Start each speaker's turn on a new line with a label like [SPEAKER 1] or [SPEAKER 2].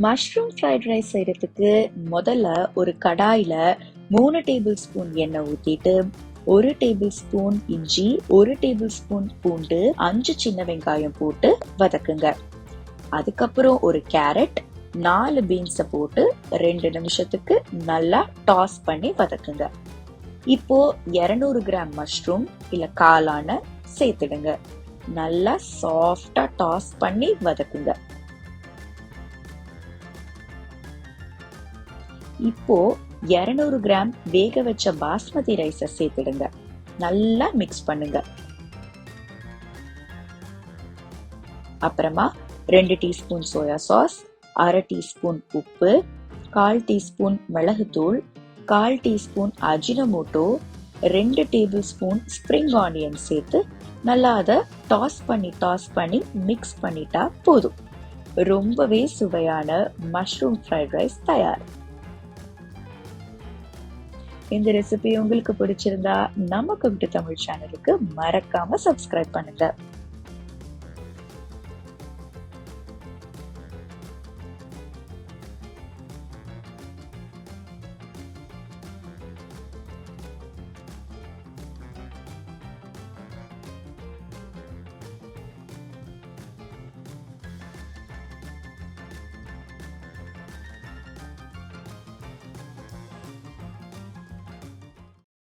[SPEAKER 1] Mushroom fried rice செய்யறதுக்கு முதல்ல ஒரு கடாயில 3 டேபிள் ஸ்பூன் எண்ணெய் ஊத்திட்டு 1 டேபிள் ஸ்பூன் இஞ்சி, 1 டேபிள் ஸ்பூன் பூண்டு, 5 சின்ன வெங்காயம் போட்டு வதக்குங்க. அதுக்கப்புறம் ஒரு கேரட், 4 பீன்ஸை போட்டு 2 நிமிஷத்துக்கு நல்லா டாஸ் பண்ணி வதக்குங்க. இப்போ 200 கிராம் மஷ்ரூம் இல்ல காளான சேர்த்துடுங்க. நல்லா சாஃப்டா டாஸ் பண்ணி வதக்குங்க. இப்போ 200 கிராம் வேக வச்ச பாஸ்மதி ரைஸை சேர்த்துடுங்க. நல்லா மிக்ஸ் பண்ணுங்க. அப்புறமா 2 டீஸ்பூன் சோயா சாஸ், 1/2 டீஸ்பூன் உப்பு, 1/4 டீஸ்பூன் மிளகுத்தூள், 1/4 teaspoon Ajinomoto, 2 table spoon spring onion சேர்த்து நல்லா அதை டாஸ் பண்ணி மிக்ஸ் பண்ணிட்டா போதும். ரொம்பவே சுவையான மஷ்ரூம் ஃப்ரைட் ரைஸ் தயார். இந்த ரெசிபி உங்களுக்கு பிடிச்சிருந்தா நம்ம குக் வித் தமிழ் சேனலுக்கு மறக்காம சப்ஸ்கிரைப் பண்ணுங்க.